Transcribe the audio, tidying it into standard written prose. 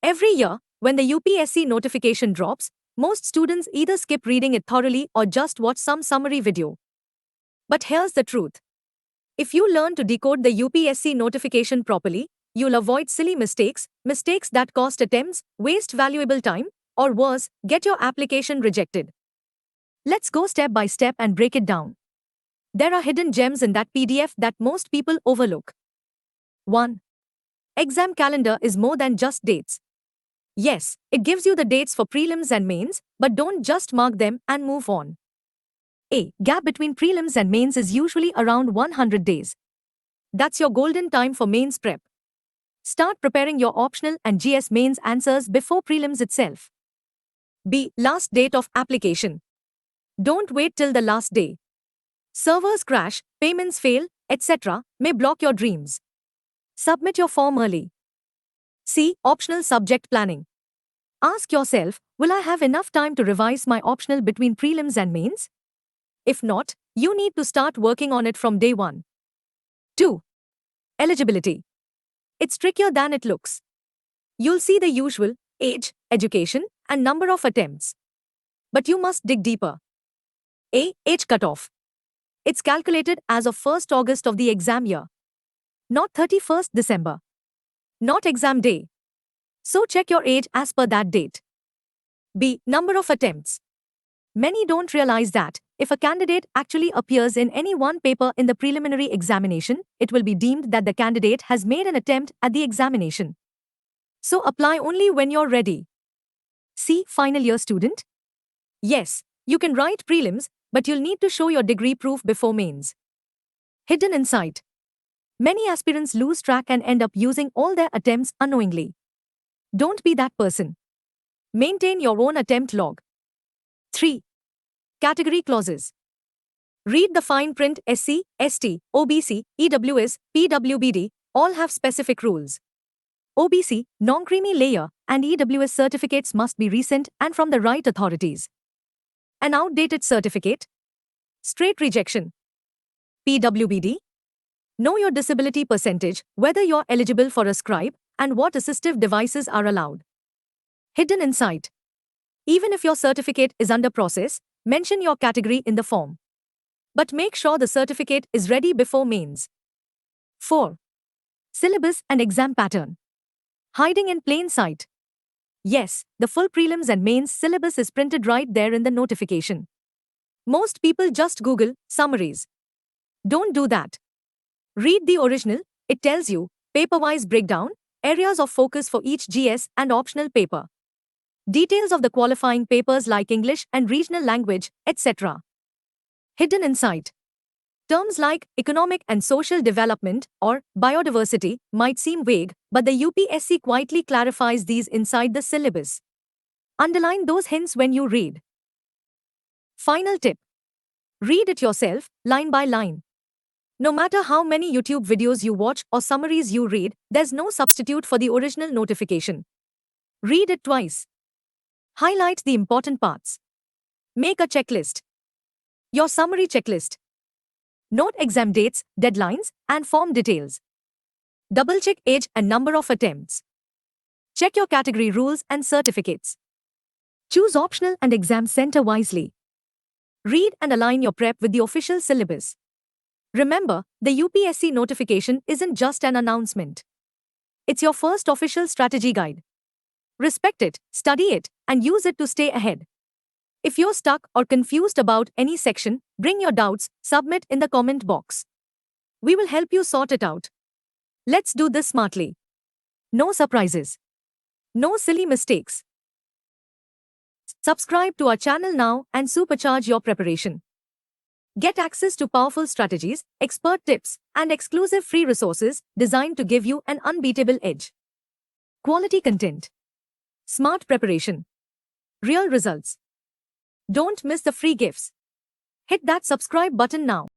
Every year, when the UPSC notification drops, most students either skip reading it thoroughly or just watch some summary video. But here's the truth. If you learn to decode the UPSC notification properly, you'll avoid silly mistakes that cost attempts, waste valuable time, or worse, get your application rejected. Let's go step by step and break it down. There are hidden gems in that PDF that most people overlook. 1. Exam calendar is more than just dates. Yes, it gives you the dates for prelims and mains, but don't just mark them and move on. A gap between prelims and mains is usually around 100 days. That's your golden time for mains prep. Start preparing your optional and GS mains answers before prelims itself. B. Last date of application. Don't wait till the last day. Servers crash, payments fail, etc. may block your dreams. Submit your form early. C. Optional subject planning. Ask yourself, will I have enough time to revise my optional between prelims and mains? If not, you need to start working on it from day one. 2. Eligibility. It's trickier than it looks. You'll see the usual age, education, and number of attempts. But you must dig deeper. A. Age cutoff. It's calculated as of 1st August of the exam year. Not 31st December. Not exam day. So check your age as per that date. B. Number of attempts. Many don't realize that, if a candidate actually appears in any one paper in the preliminary examination, it will be deemed that the candidate has made an attempt at the examination. So apply only when you're ready. C. Final year student. Yes, you can write prelims, but you'll need to show your degree proof before mains. Hidden insight. Many aspirants lose track and end up using all their attempts unknowingly. Don't be that person. Maintain your own attempt log. 3. Category clauses. Read the fine print. SC, ST, OBC, EWS, PWBD all have specific rules. OBC, non-creamy layer, and EWS certificates must be recent and from the right authorities. An outdated certificate? Straight rejection. PWBD? Know your disability percentage, whether you're eligible for a scribe, and what assistive devices are allowed. Hidden insight. Even if your certificate is under process, mention your category in the form. But make sure the certificate is ready before mains. 4. Syllabus and exam pattern. Hiding in plain sight. Yes, the full prelims and mains syllabus is printed right there in the notification. Most people just Google summaries. Don't do that. Read the original. It tells you paper-wise breakdown, areas of focus for each GS and optional paper. Details of the qualifying papers like English and regional language, etc. Hidden insight. Terms like economic and social development or biodiversity might seem vague, but the UPSC quietly clarifies these inside the syllabus. Underline those hints when you read. Final tip. Read it yourself, line by line. No matter how many YouTube videos you watch or summaries you read, there's no substitute for the original notification. Read it twice. Highlight the important parts. Make a checklist. Your summary checklist. Note exam dates, deadlines, and form details. Double-check age and number of attempts. Check your category rules and certificates. Choose optional and exam center wisely. Read and align your prep with the official syllabus. Remember, the UPSC notification isn't just an announcement. It's your first official strategy guide. Respect it, study it, and use it to stay ahead. If you're stuck or confused about any section, bring your doubts, submit in the comment box. We will help you sort it out. Let's do this smartly. No surprises. No silly mistakes. Subscribe to our channel now and supercharge your preparation. Get access to powerful strategies, expert tips, and exclusive free resources designed to give you an unbeatable edge. Quality content. Smart preparation. Real results. Don't miss the free gifts. Hit that subscribe button now.